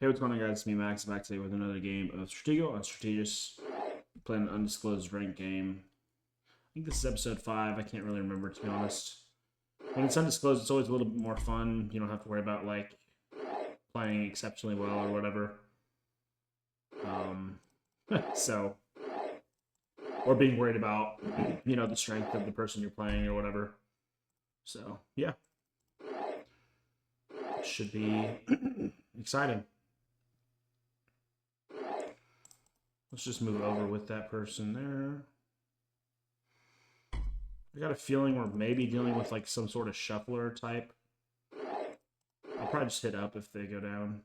Hey, what's going on, guys? It's me, Max, back today with another game of Stratego on Strategus. Playing an undisclosed ranked game. I think this is episode 5. I can't really remember, to be honest. When it's undisclosed, it's always a little bit more fun. You don't have to worry about, like, playing exceptionally well or whatever. Um, so, or being worried about, the strength of the person you're playing or whatever. So, yeah. Should be exciting. Let's just move over with that person there. I got a feeling we're maybe dealing with like some sort of shuffler type. I'll probably just hit up if they go down.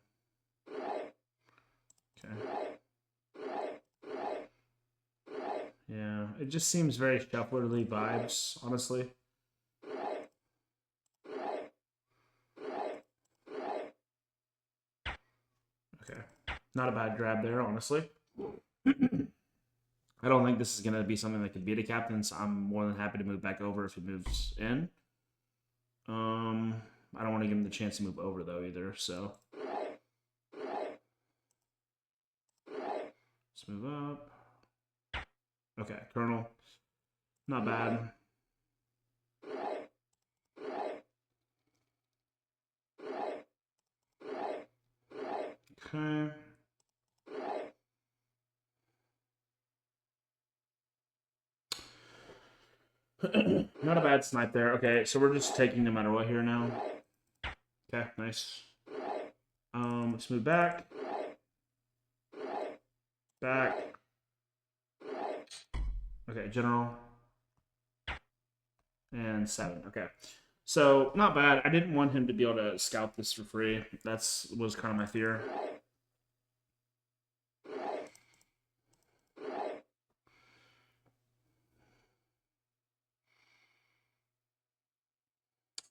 Okay. Yeah, it just seems very shufflerly vibes, honestly. Okay. Not a bad grab there, honestly. I don't think this is going to be something that could beat a captain, so I'm more than happy to move back over if he moves in. I don't want to give him the chance to move over, though, either, so. Let's move up. Okay, Colonel. Not bad. Okay. Not a bad snipe there. Okay, so we're just taking no matter what here now. Okay, nice. Let's move back. Back. Okay, general. And 7. Okay. So, not bad. I didn't want him to be able to scout this for free. That's was kind of my fear.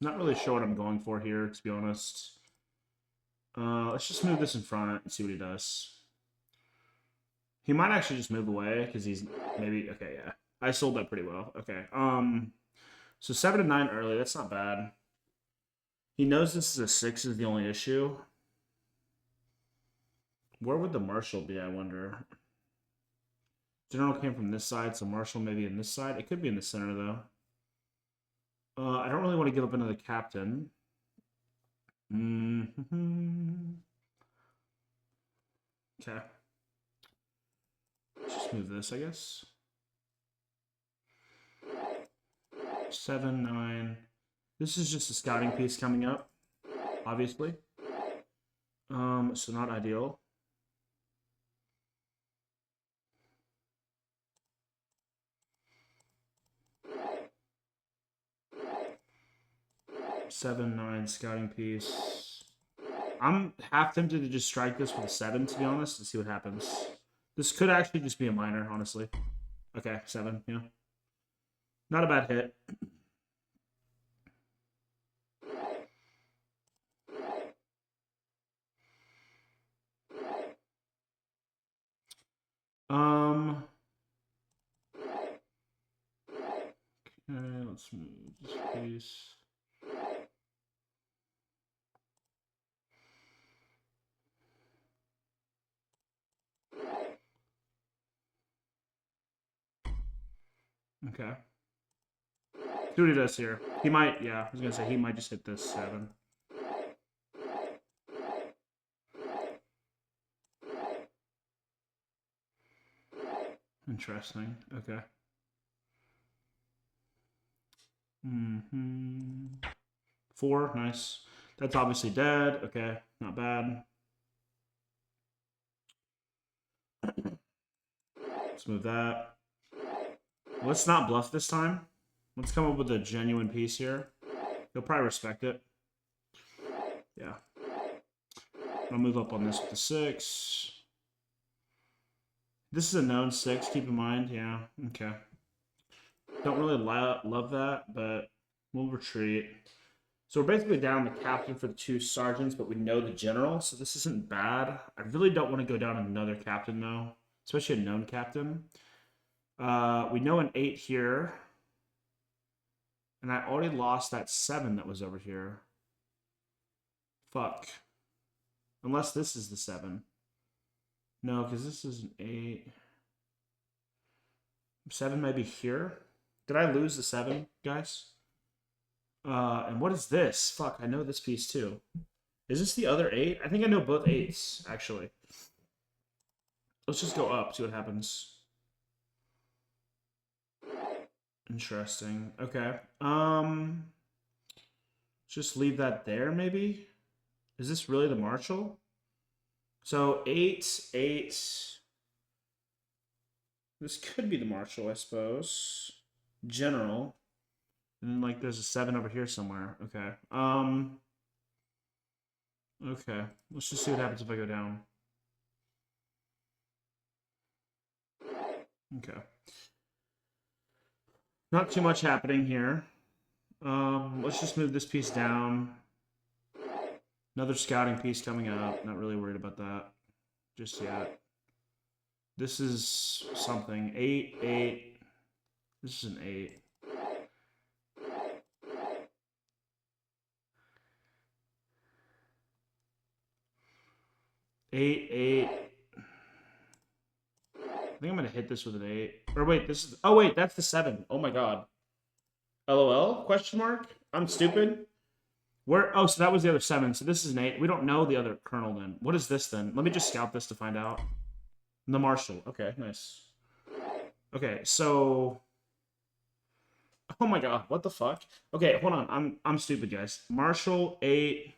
Not really sure what I'm going for here, to be honest. Let's just move this in front and see what he does. He might actually just move away because he's maybe okay. Yeah, I sold that pretty well. Okay. So 7 and 9 early. That's not bad. He knows this is a 6 is the only issue. Where would the Marshal be? I wonder. General came from this side, so Marshal maybe in this side. It could be in the center though. I don't really want to give up another captain. Okay. Let's just move this, I guess. 7, 9. This is just a scouting piece coming up, obviously. So not ideal. Seven, 9 scouting piece. I'm half tempted to just strike this with a 7, to be honest, and see what happens. This could actually just be a minor, honestly. Okay, 7, yeah. Not a bad hit. Okay, let's move this piece. Okay. See what he does here. He might, yeah, I was gonna say he might just hit this 7. Interesting. Okay. 4, nice. That's obviously dead. Okay, not bad. Let's move that. Let's not bluff this time. Let's come up with a genuine piece here. He'll probably respect it. Yeah. I'll move up on this with the 6. This is a known 6, keep in mind. Yeah, okay. Don't really love that, but we'll retreat. So we're basically down the captain for the 2 sergeants, but we know the general, so this isn't bad. I really don't want to go down another captain, though, especially a known captain. We know an 8 here. And I already lost that 7 that was over here. Fuck. Unless this is the 7. No, because this is an 8. 7 might be here. Did I lose the 7, guys? And what is this? Fuck, I know this piece too. Is this the other 8? I think I know both 8s, actually. Let's just go up, see what happens. Interesting. Okay. Just leave that there, maybe? Is this really the Marshall? So 8, 8. This could be the Marshall, I suppose. General. And then, like, there's a 7 over here somewhere. Okay. Okay. Let's just see what happens if I go down. Okay. Not too much happening here. Let's just move this piece down. Another scouting piece coming up. Not really worried about that just yet. This is something. 8, 8. This is an 8. 8, 8. I think I'm gonna hit this with an 8. Or wait, this is. Oh wait, that's the 7. Oh my god. LOL? Question mark? I'm stupid. Where? Oh, so that was the other 7. So this is an 8. We don't know the other kernel then. What is this then? Let me just scout this to find out. The Marshall. Okay, nice. Okay, so. Oh my god, what the fuck? Okay, hold on. I'm stupid, guys. Marshall 8.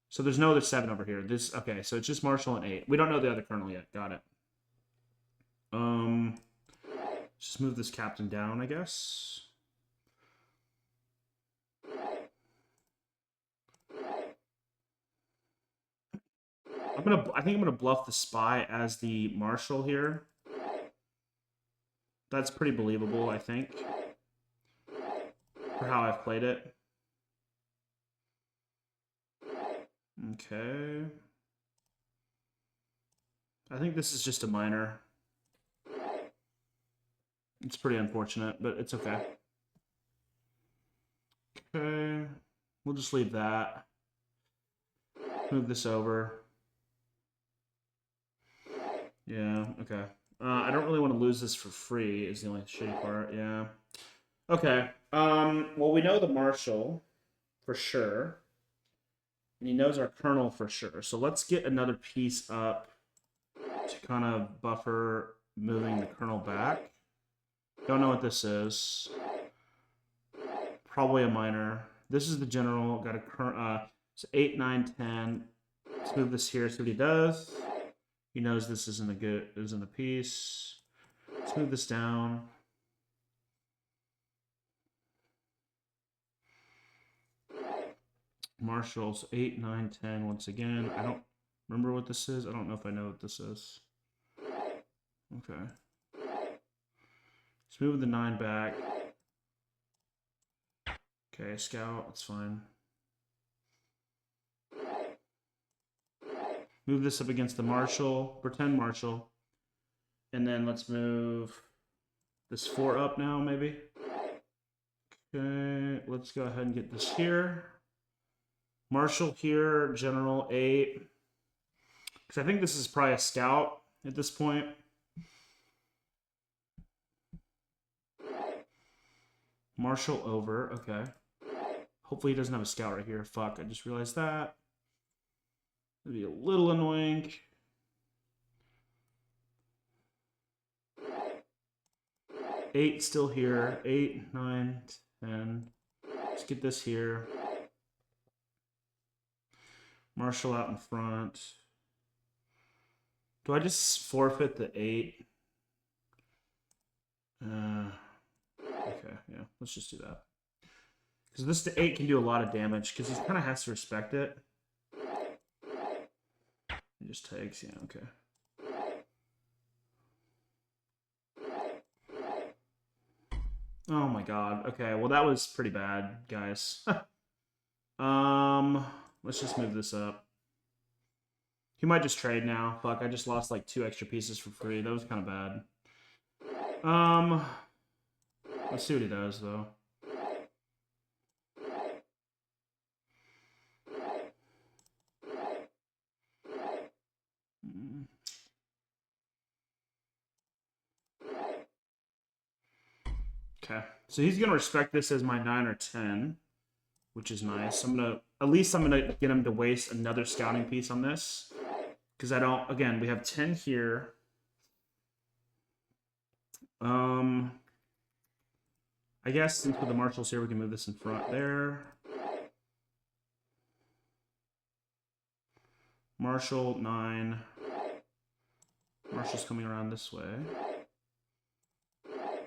So there's no other 7 over here. This okay, so it's just Marshall and 8. We don't know the other kernel yet. Got it. Just move this captain down, I guess. I think I'm gonna bluff the spy as the Marshal here. That's pretty believable, I think, for how I've played it. Okay. I think this is just a minor. It's pretty unfortunate, but it's okay. Okay. We'll just leave that. Move this over. Yeah, okay. I don't really want to lose this for free is the only shitty part, yeah. Okay. Well, we know the Marshal for sure. And he knows our kernel for sure. So let's get another piece up to kind of buffer moving the kernel back. Don't know what this is. Probably a minor. This is the general. Got a so 8, 9, 10. Let's move this here. See what he does. He knows this isn't a piece. Let's move this down. Marshall's 8, 9, 10 once again. I don't remember what this is. I don't know if I know what this is. Okay. Let's move the 9 back. Okay, scout, that's fine. Move this up against the Marshall, pretend Marshall. And then let's move this 4 up now, maybe. Okay, let's go ahead and get this here. Marshall here, General 8. Because I think this is probably a scout at this point. Marshall over, okay. Hopefully he doesn't have a scout right here. Fuck, I just realized that. It'd be a little annoying. Eight still here. 8, 9, 10. Let's get this here. Marshall out in front. Do I just forfeit the 8? Okay, yeah, let's just do that. Because this to 8 can do a lot of damage, because he kind of has to respect it. He just takes, yeah, okay. Oh my god. Okay, well that was pretty bad, guys. Let's just move this up. He might just trade now. Fuck, I just lost like 2 extra pieces for free. That was kind of bad. Let's see what he does though. Okay. So he's going to respect this as my 9 or 10, which is nice. At least I'm going to get him to waste another scouting piece on this. Because I don't, again, we have 10 here. I guess since with the marshals here, we can move this in front there. Marshal, 9. Marshal's coming around this way.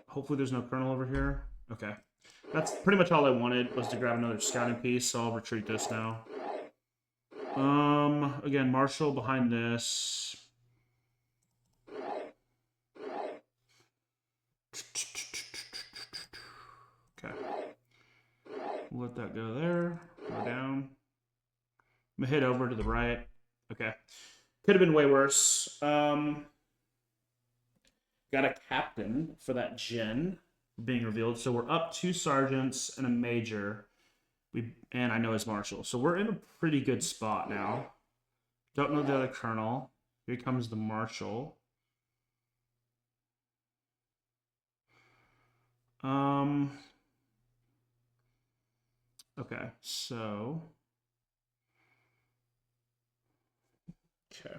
Hopefully there's no colonel over here. Okay. That's pretty much all I wanted, was to grab another scouting piece, so I'll retreat this now. Again, Marshal behind this. Okay. We'll let that go there. Go down. I'm gonna hit over to the right. Okay. Could have been way worse. Got a captain for that gen being revealed. So we're up 2 sergeants and a major. And I know his marshal. So we're in a pretty good spot now. Don't know the other colonel. Here comes the marshal. Okay, so. Okay.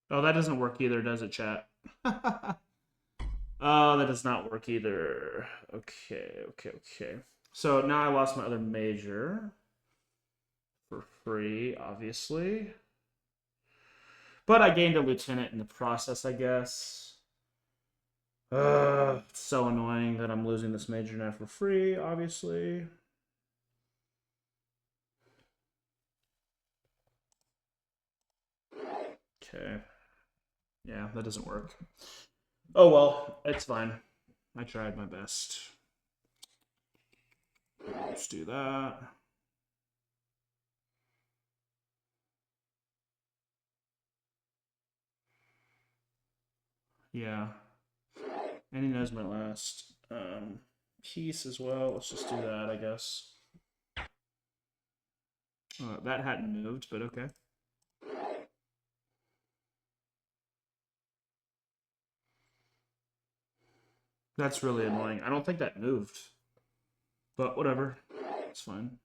Oh, that doesn't work either, does it, chat? Oh, that does not work either. Okay. So now I lost my other major. For free, obviously. But I gained a lieutenant in the process, I guess. It's so annoying that I'm losing this major now for free, obviously. Okay. Yeah, that doesn't work. Oh well, it's fine. I tried my best. Let's do that. Yeah. And he knows my last piece as well. Let's just do that, I guess. That hadn't moved, but okay. That's really annoying. I don't think that moved. But whatever. It's fine.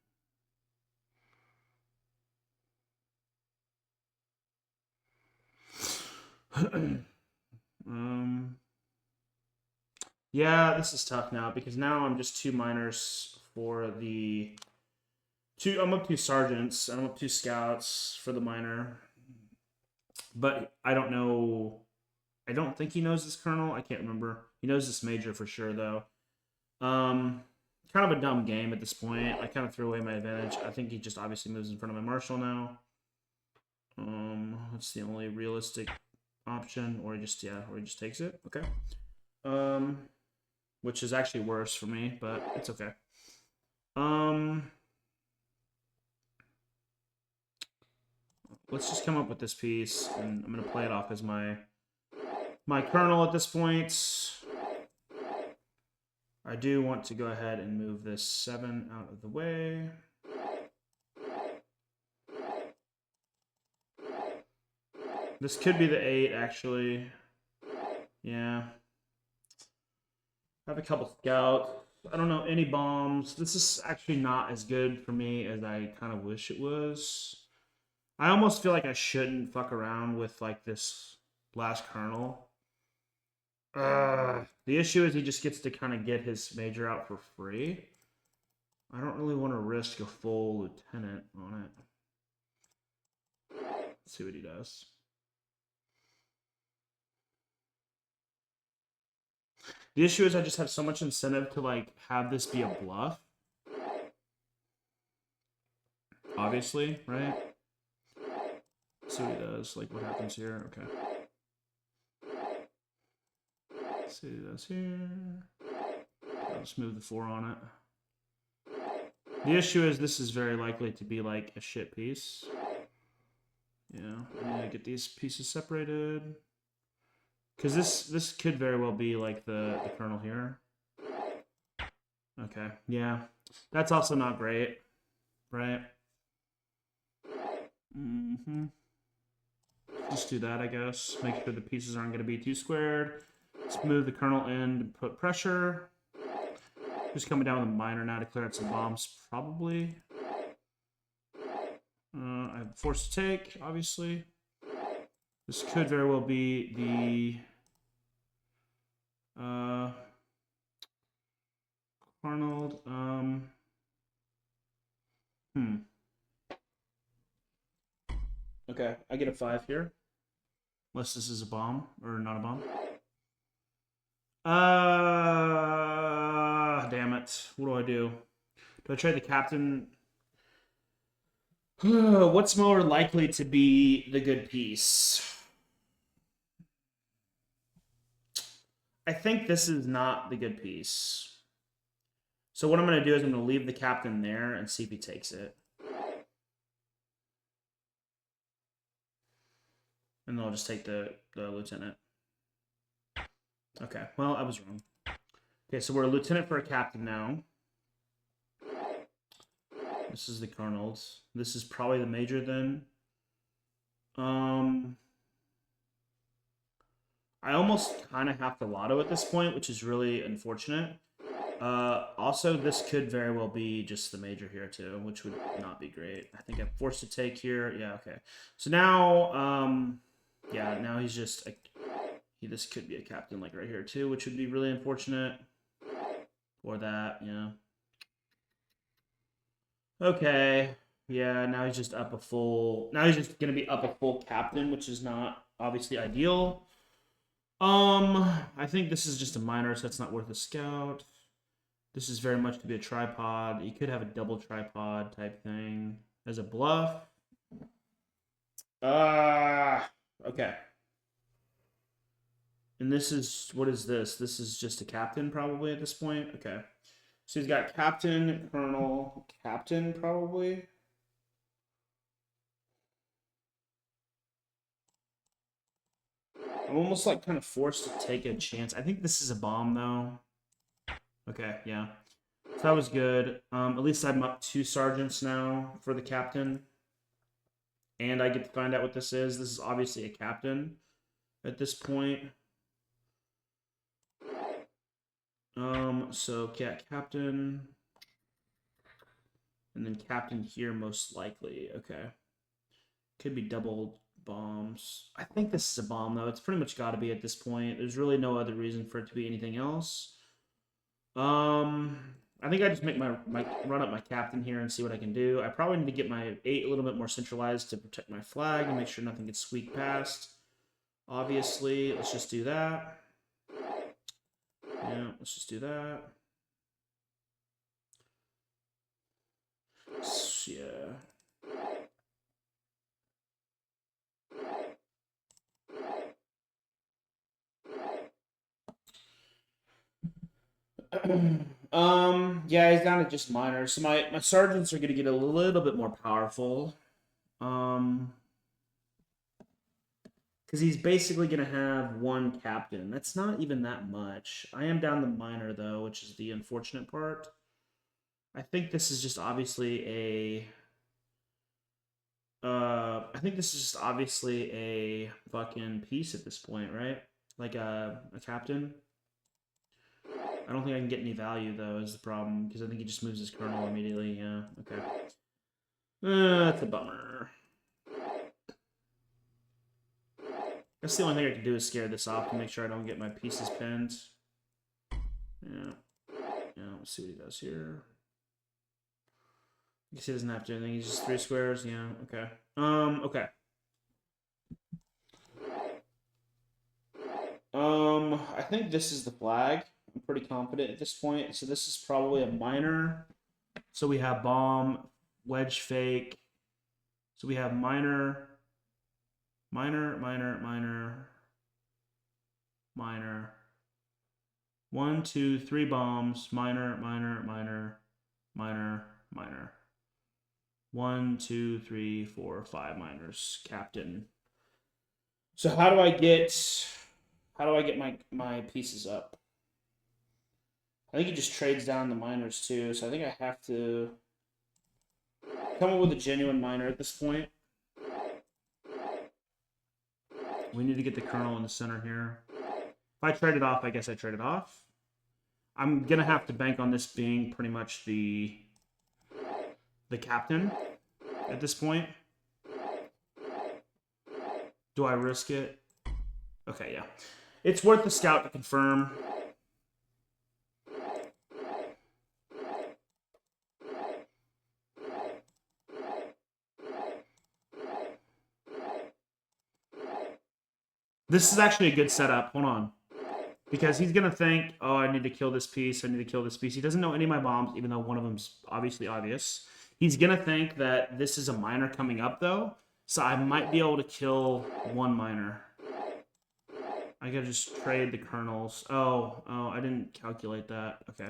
Yeah, this is tough now because now I'm just 2 minors for the I'm up 2 sergeants and I'm up 2 scouts for the minor. But I don't know. I don't think he knows this colonel. I can't remember. He knows this major for sure though. Kind of a dumb game at this point. I kind of threw away my advantage. I think he just obviously moves in front of my marshal now. That's the only realistic option, or he just takes it. Okay. Which is actually worse for me, but it's okay. Let's just come up with this piece, and I'm gonna play it off as my colonel at this point. I do want to go ahead and move this 7 out of the way. This could be the 8, actually. Yeah. I have a couple scouts. I don't know any bombs. This is actually not as good for me as I kind of wish it was. I almost feel like I shouldn't fuck around with like this last colonel. The issue is he just gets to kind of get his major out for free. I don't really want to risk a full lieutenant on it. Let's see what he does. The issue is I just have so much incentive to like have this be a bluff. Obviously, right? Let's see what he does. Like what happens here. Okay. Let's see what he does here. I'll just move the 4 on it. The issue is this is very likely to be like a shit piece. Yeah, I need to get these pieces separated. Because this could very well be like the colonel here. Okay, yeah. That's also not great, right? Just do that, I guess. Make sure the pieces aren't going to be too squared. Let's move the kernel in and put pressure. Just coming down with a miner now to clear out some bombs, probably. I have force to take, obviously. This could very well be the Arnold. Okay, I get a 5 here. Unless this is a bomb, or not a bomb. Damn it. What do I do? Do I trade the captain? What's more likely to be the good piece? I think this is not the good piece. So what I'm going to do is I'm going to leave the captain there and see if he takes it. And then I'll just take the lieutenant. Okay, well, I was wrong. Okay, so we're a lieutenant for a captain now. This is the colonels. This is probably the major then. I almost kind of have to lotto at this point, which is really unfortunate. Also, this could very well be just the major here too, which would not be great. I think I'm forced to take here. Yeah, okay. So now, yeah, now he's just... this could be a captain like right here too, which would be really unfortunate. Or that, yeah. Okay. Yeah, now he's just up a full... Now he's just going to be up a full captain, which is not obviously ideal. I think this is just a minor, so that's not worth a scout. This is very much to be a tripod. You could have a double tripod type thing as a bluff. Okay. And this is, what is this? This is just a captain probably at this point. Okay. So he's got captain, colonel, captain probably. I'm almost like kind of forced to take a chance. I think this is a bomb though. Okay, yeah. So that was good. At least I'm up 2 sergeants now for the captain. And I get to find out what this is. This is obviously a captain at this point. So yeah, captain. And then captain here most likely. Okay. Could be double bombs. I think this is a bomb though. It's pretty much got to be at this point. There's really no other reason for it to be anything else. I think I just make my run up my captain here and see what I can do. I probably need to get my 8 a little bit more centralized to protect my flag and make sure nothing gets squeaked past. Obviously, let's just do that. Yeah, let's just do that. Yeah. Yeah, he's down to just minor. So my sergeants are gonna get a little bit more powerful. Because he's basically gonna have 1 captain. That's not even that much. I am down to minor though, which is the unfortunate part. I think this is just obviously a I think this is just obviously a fucking piece at this point, right? Like a captain. I don't think I can get any value, though, is the problem. Because I think he just moves his colonel immediately. Yeah, okay. That's a bummer. That's the only thing I can do is scare this off to make sure I don't get my pieces pinned. Yeah. Yeah, let's see what he does here. I guess he doesn't have to do anything. He's just 3 squares. Yeah, okay. Okay. I think this is the flag. I'm pretty confident at this point. So this is probably a minor. So we have bomb, wedge fake. So we have minor, minor, minor, minor, minor. 1, 2, 3 bombs. Minor, minor, minor, minor, minor. 1, 2, 3, 4, 5 minors. Captain. So how do I get my pieces up? I think he just trades down the minors too, so I think I have to come up with a genuine minor at this point. We need to get the colonel in the center here. If I trade it off, I guess I trade it off. I'm gonna have to bank on this being pretty much the captain at this point. Do I risk it? Okay, yeah. It's worth the scout to confirm. This is actually a good setup. Hold on. Because he's going to think, oh, I need to kill this piece. I need to kill this piece. He doesn't know any of my bombs, even though one of them's obviously obvious. He's going to think that this is a miner coming up, though. So I might be able to kill one miner. I gotta just trade the kernels. Oh, I didn't calculate that. Okay.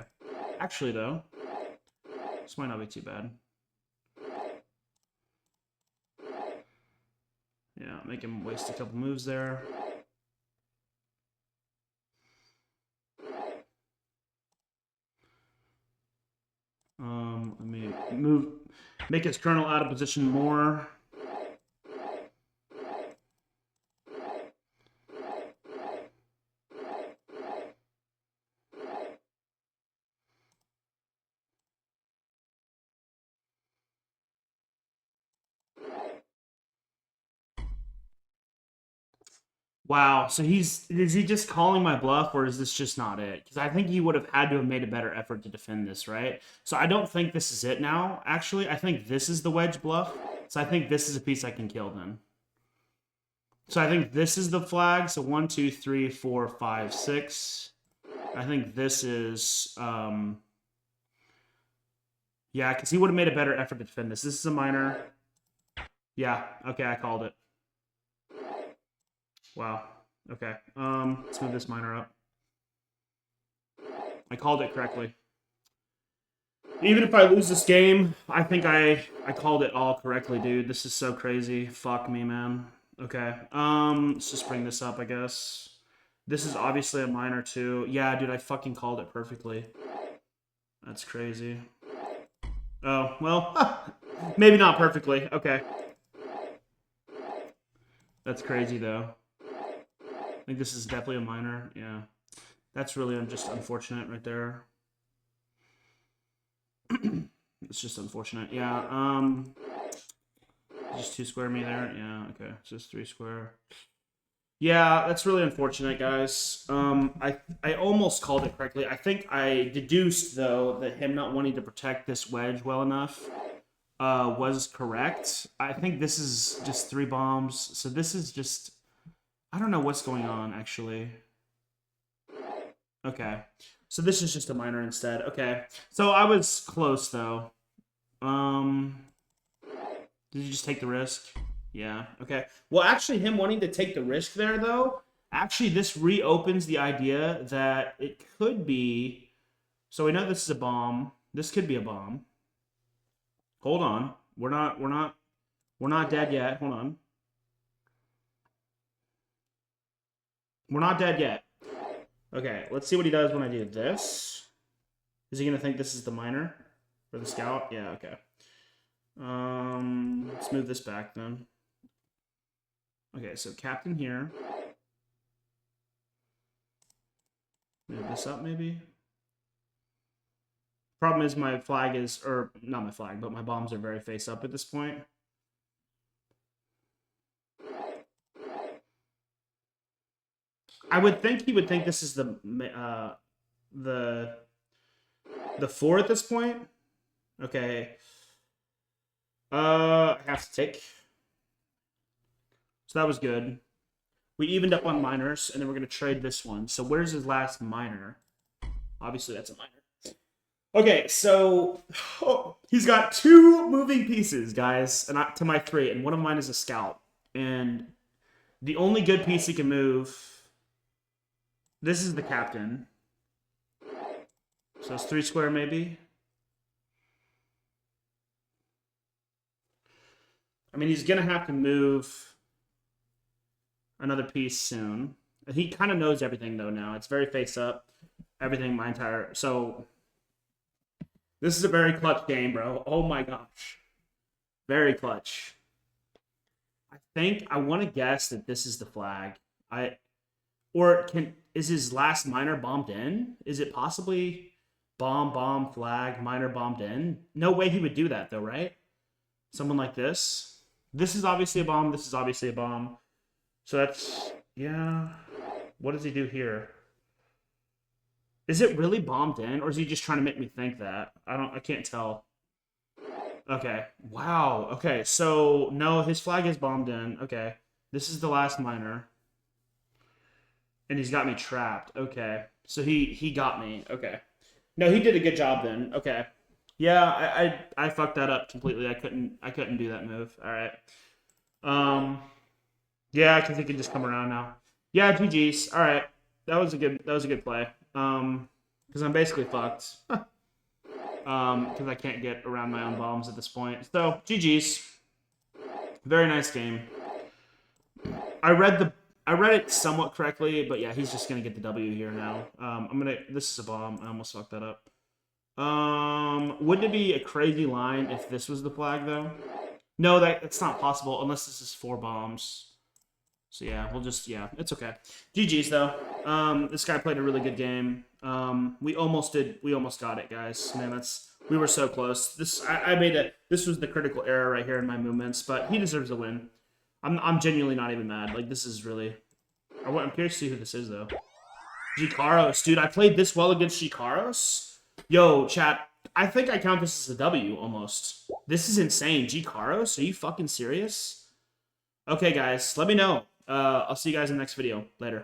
Actually, though, this might not be too bad. Yeah, make him waste a couple moves there. Let me make his kernel out of position more. Wow, so is he just calling my bluff, or is this just not it? Because I think he would have had to have made a better effort to defend this, right? So I don't think this is it now, actually. I think this is the wedge bluff. So I think this is a piece I can kill then. So I think this is the flag. So 1, 2, 3, 4, 5, 6. I think this is... yeah, because he would have made a better effort to defend this. This is a minor. Yeah, okay, I called it. Wow. Okay. Let's move this miner up. I called it correctly. Even if I lose this game, I think I called it all correctly, dude. This is so crazy. Fuck me, man. Okay. Let's just bring this up, I guess. This is obviously a minor too. Yeah, dude, I fucking called it perfectly. That's crazy. Oh, well, maybe not perfectly. Okay. That's crazy, though. I think this is definitely a minor. Yeah. That's really just unfortunate right there. It's just unfortunate. Yeah. Just 2 square me there. Yeah, okay. So it's 3 square. Yeah, that's really unfortunate, guys. I almost called it correctly. I think I deduced, though, that him not wanting to protect this wedge well enough was correct. I think this is just 3 bombs. So this is just... I don't know what's going on, actually. Okay. So this is just a minor instead. Okay. So I was close, though. Did you just take the risk? Yeah. Okay. Well, actually, him wanting to take the risk there, though, actually, this reopens the idea that it could be... So we know this is a bomb. This could be a bomb. Hold on. We're not dead yet. Hold on. We're not dead yet. Okay, let's see what he does when I do this. Is he going to think this is the minor? Or the scout? Yeah, okay. Let's move this back then. Okay, so captain here. Move this up maybe. Problem is my flag is, or not my flag, but my bombs are very face up at this point. I would think he would think this is the 4 at this point. Okay. I have to take. So that was good. We evened up on minors, and then we're going to trade this one. So where's his last minor? Obviously, that's a minor. Okay, so he's got 2 moving pieces, guys, and to my 3, and one of mine is a scout. And the only good piece he can move... This is the captain. So it's 3 square, maybe. I mean, he's going to have to move another piece soon. He kind of knows everything, though, now. It's very face up. Everything, my entire... So, this is a very clutch game, bro. Oh, my gosh. Very clutch. I want to guess that this is the flag. Is his last minor bombed in? Is it possibly bomb, flag, minor bombed in? No way he would do that though, right? Someone like this. This is obviously a bomb. This is obviously a bomb. So that's, yeah. What does he do here? Is it really bombed in, or is he just trying to make me think that? I can't tell. Okay. Wow. Okay. So no, his flag is bombed in. Okay. This is the last minor. And he's got me trapped. Okay. So he got me. Okay. No, he did a good job then. Okay. Yeah, I fucked that up completely. I couldn't do that move. All right. Yeah, because he can just come around now. Yeah, GG's. All right. That was a good play. Because I'm basically fucked. Because I can't get around my own bombs at this point. So GG's. Very nice game. I read it somewhat correctly, but yeah, he's just gonna get the W here now. This is a bomb. I almost fucked that up. Wouldn't it be a crazy line if this was the flag though? No, that's not possible unless this is 4 bombs. So yeah, it's okay. GG's though. This guy played a really good game. We almost got it, guys. Man, we were so close. This was the critical error right here in my movements, but he deserves a win. I'm genuinely not even mad. Like, this is really... I'm curious to see who this is, though. Gikaros. Dude, I played this well against Gikaros? Yo, chat, I think I count this as a W, almost. This is insane. Gikaros? Are you fucking serious? Okay, guys, let me know. I'll see you guys in the next video. Later.